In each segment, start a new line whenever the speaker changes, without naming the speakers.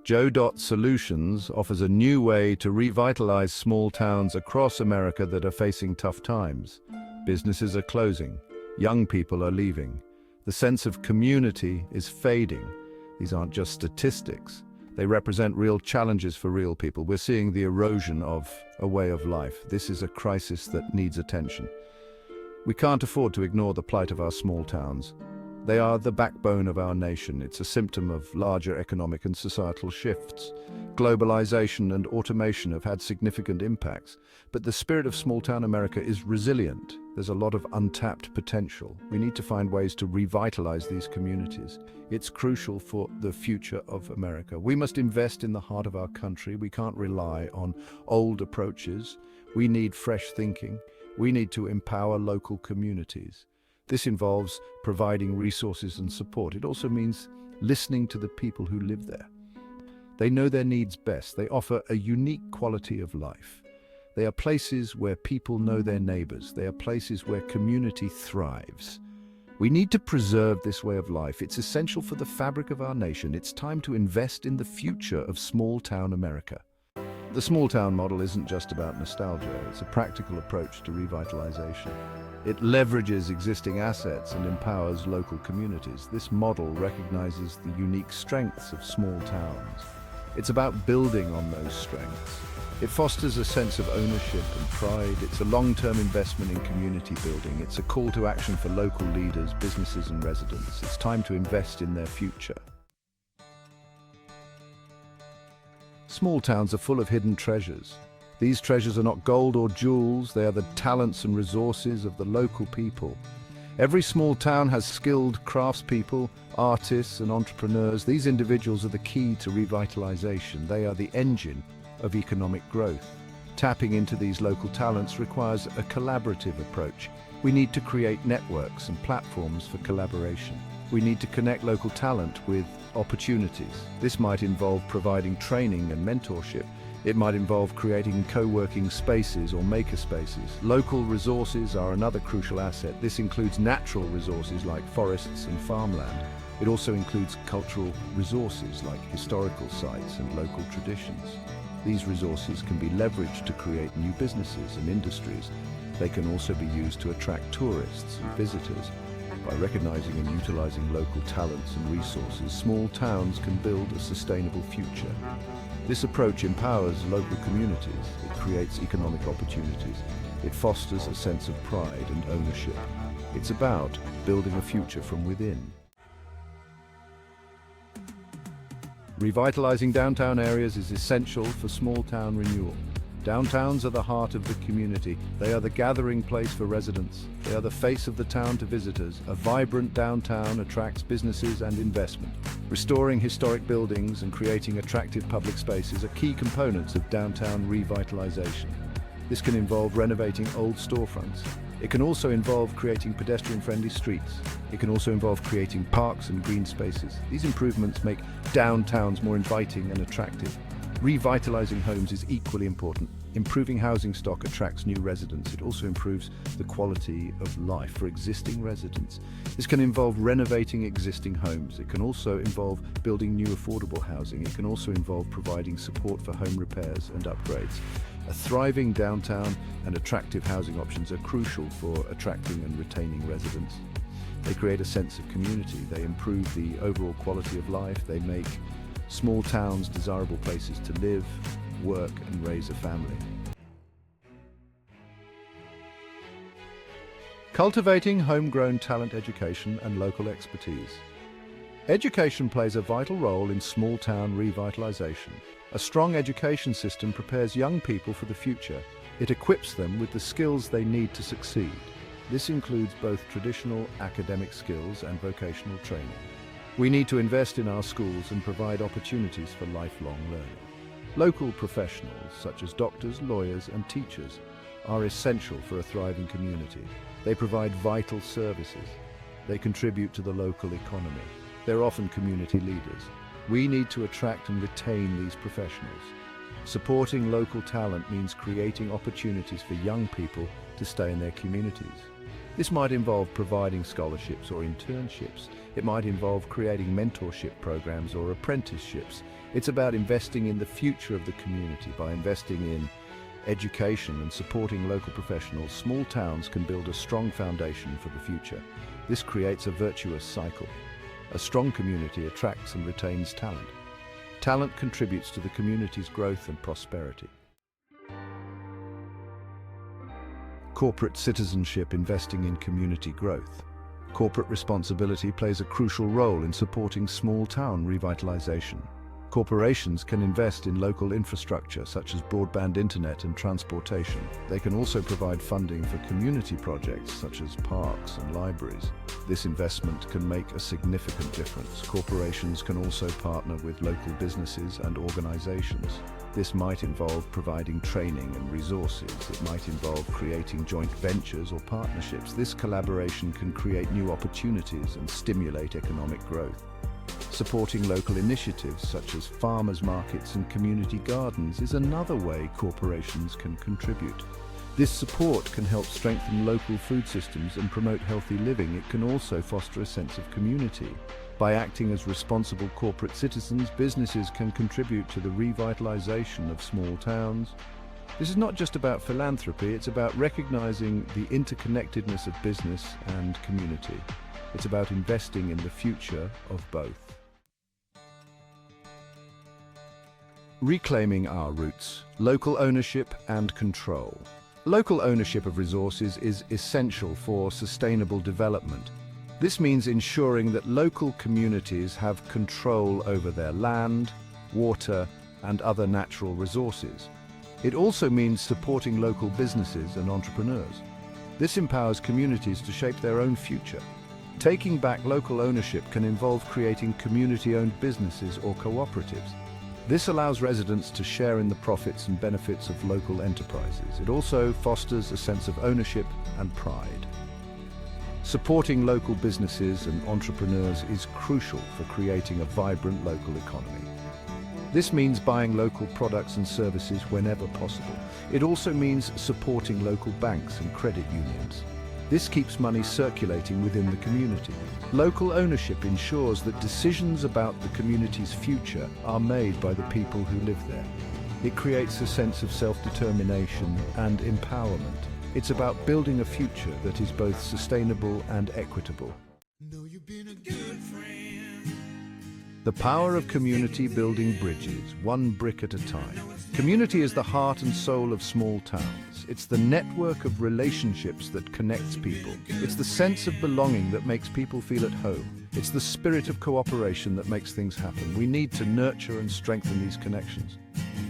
Joe Dot Solutions offers a new way to revitalize small towns across America that are facing tough times. Businesses are closing, young people are leaving. The sense of community is fading. These aren't just statistics. They represent real challenges for real people. We're seeing the erosion of a way of life. This is a crisis that needs attention. We can't afford to ignore the plight of our small towns. They are the backbone of our nation. It's a symptom of larger economic and societal shifts. Globalization and automation have had significant impacts, but the spirit of small-town America is resilient. There's a lot of untapped potential. We need to find ways to revitalize these communities. It's crucial for the future of America. We must invest in the heart of our country. We can't rely on old approaches. We need fresh thinking. We need to empower local communities. This involves providing resources and support. It also means listening to the people who live there. They know their needs best. They offer a unique quality of life. They are places where people know their neighbors. They are places where community thrives. We need to preserve this way of life. It's essential for the fabric of our nation. It's time to invest in the future of small-town America. The small-town model isn't just about nostalgia. It's a practical approach to revitalization. It leverages existing assets and empowers local communities. This model recognizes the unique strengths of small towns. It's about building on those strengths. It fosters a sense of ownership and pride. It's a long-term investment in community building. It's a call to action for local leaders, businesses, and residents. It's time to invest in their future. Small towns are full of hidden treasures. These treasures are not gold or jewels, they are the talents and resources of the local people. Every small town has skilled craftspeople, artists and entrepreneurs. These individuals are the key to revitalization. They are the engine of economic growth. Tapping into these local talents requires a collaborative approach. We need to create networks and platforms for collaboration. We need to connect local talent with opportunities. This might involve providing training and mentorship. It might involve creating co-working spaces or maker spaces. Local resources are another crucial asset. This includes natural resources like forests and farmland. It also includes cultural resources like historical sites and local traditions. These resources can be leveraged to create new businesses and industries. They can also be used to attract tourists and visitors. By recognizing and utilizing local talents and resources, small towns can build a sustainable future. This approach empowers local communities. It creates economic opportunities. It fosters a sense of pride and ownership. It's about building a future from within. Revitalizing downtown areas is essential for small-town renewal. Downtowns are the heart of the community. They are the gathering place for residents. They are the face of the town to visitors. A vibrant downtown attracts businesses and investment. Restoring historic buildings and creating attractive public spaces are key components of downtown revitalization. This can involve renovating old storefronts. It can also involve creating pedestrian-friendly streets. It can also involve creating parks and green spaces. These improvements make downtowns more inviting and attractive. Revitalizing homes is equally important. Improving housing stock attracts new residents. It also improves the quality of life for existing residents. This can involve renovating existing homes. It can also involve building new affordable housing. It can also involve providing support for home repairs and upgrades. A thriving downtown and attractive housing options are crucial for attracting and retaining residents. They create a sense of community. They improve the overall quality of life. They make small towns desirable places to live, work, and raise a family. Cultivating homegrown talent education and local expertise. Education plays a vital role in small-town revitalization. A strong education system prepares young people for the future. It equips them with the skills they need to succeed. This includes both traditional academic skills and vocational training. We need to invest in our schools and provide opportunities for lifelong learning. Local professionals, such as doctors, lawyers, and teachers, are essential for a thriving community. They provide vital services. They contribute to the local economy. They're often community leaders. We need to attract and retain these professionals. Supporting local talent means creating opportunities for young people to stay in their communities. This might involve providing scholarships or internships. It might involve creating mentorship programs or apprenticeships. It's about investing in the future of the community. By investing in education and supporting local professionals, small towns can build a strong foundation for the future. This creates a virtuous cycle. A strong community attracts and retains talent. Talent contributes to the community's growth and prosperity. Corporate citizenship investing in community growth. Corporate responsibility plays a crucial role in supporting small-town revitalization. Corporations can invest in local infrastructure such as broadband internet and transportation. They can also provide funding for community projects such as parks and libraries. This investment can make a significant difference. Corporations can also partner with local businesses and organizations. This might involve providing training and resources. It might involve creating joint ventures or partnerships. This collaboration can create new opportunities and stimulate economic growth. Supporting local initiatives such as farmers markets and community gardens is another way corporations can contribute. This support can help strengthen local food systems and promote healthy living. It can also foster a sense of community. By acting as responsible corporate citizens, businesses can contribute to the revitalization of small towns. This is not just about philanthropy, it's about recognizing the interconnectedness of business and community. It's about investing in the future of both. Reclaiming our roots, local ownership and control. Local ownership of resources is essential for sustainable development. This means ensuring that local communities have control over their land, water, and other natural resources. It also means supporting local businesses and entrepreneurs. This empowers communities to shape their own future. Taking back local ownership can involve creating community-owned businesses or cooperatives. This allows residents to share in the profits and benefits of local enterprises. It also fosters a sense of ownership and pride. Supporting local businesses and entrepreneurs is crucial for creating a vibrant local economy. This means buying local products and services whenever possible. It also means supporting local banks and credit unions. This keeps money circulating within the community. Local ownership ensures that decisions about the community's future are made by the people who live there. It creates a sense of self-determination and empowerment. It's about building a future that is both sustainable and equitable. The power of community building bridges, one brick at a time. Community is the heart and soul of small towns. It's the network of relationships that connects people. It's the sense of belonging that makes people feel at home. It's the spirit of cooperation that makes things happen. We need to nurture and strengthen these connections.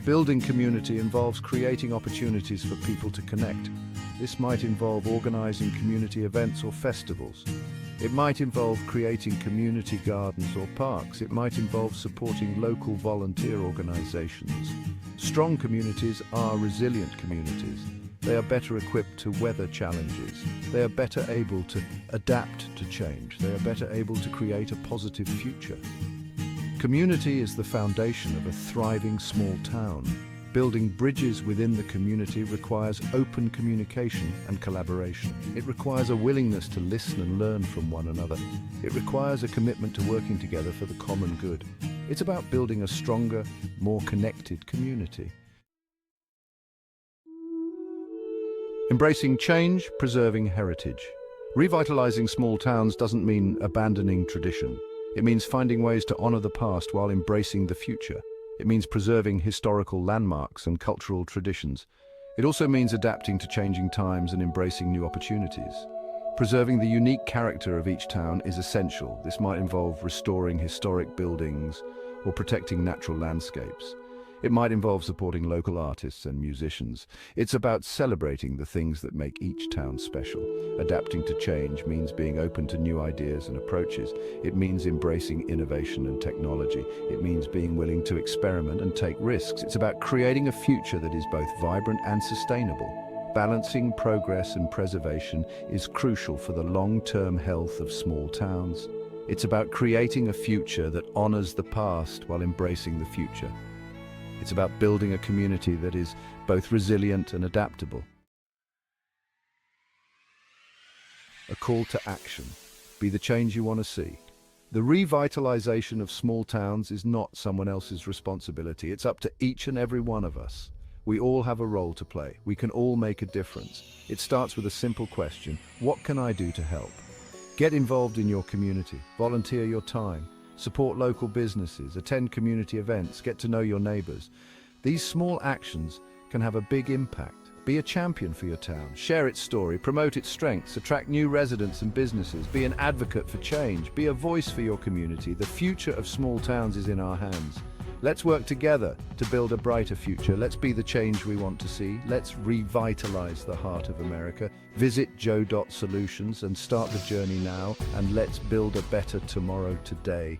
Building community involves creating opportunities for people to connect. This might involve organizing community events or festivals. It might involve creating community gardens or parks. It might involve supporting local volunteer organizations. Strong communities are resilient communities. They are better equipped to weather challenges. They are better able to adapt to change. They are better able to create a positive future. Community is the foundation of a thriving small town. Building bridges within the community requires open communication and collaboration. It requires a willingness to listen and learn from one another. It requires a commitment to working together for the common good. It's about building a stronger, more connected community. Embracing change, preserving heritage. Revitalizing small towns doesn't mean abandoning tradition. It means finding ways to honor the past while embracing the future. It means preserving historical landmarks and cultural traditions. It also means adapting to changing times and embracing new opportunities. Preserving the unique character of each town is essential. This might involve restoring historic buildings or protecting natural landscapes. It might involve supporting local artists and musicians. It's about celebrating the things that make each town special. Adapting to change means being open to new ideas and approaches. It means embracing innovation and technology. It means being willing to experiment and take risks. It's about creating a future that is both vibrant and sustainable. Balancing progress and preservation is crucial for the long-term health of small towns. It's about creating a future that honors the past while embracing the future. It's about building a community that is both resilient and adaptable. A call to action. Be the change you want to see. The revitalization of small towns is not someone else's responsibility. It's up to each and every one of us. We all have a role to play. We can all make a difference. It starts with a simple question: what can I do to help? Get involved in your community, volunteer your time, support local businesses, attend community events, get to know your neighbors. These small actions can have a big impact. Be a champion for your town, share its story, promote its strengths, attract new residents and businesses, be an advocate for change, be a voice for your community. The future of small towns is in our hands. Let's work together to build a brighter future. Let's be the change we want to see. Let's revitalize the heart of America. Visit Joe Solutions and start the journey now, and let's build a better tomorrow today.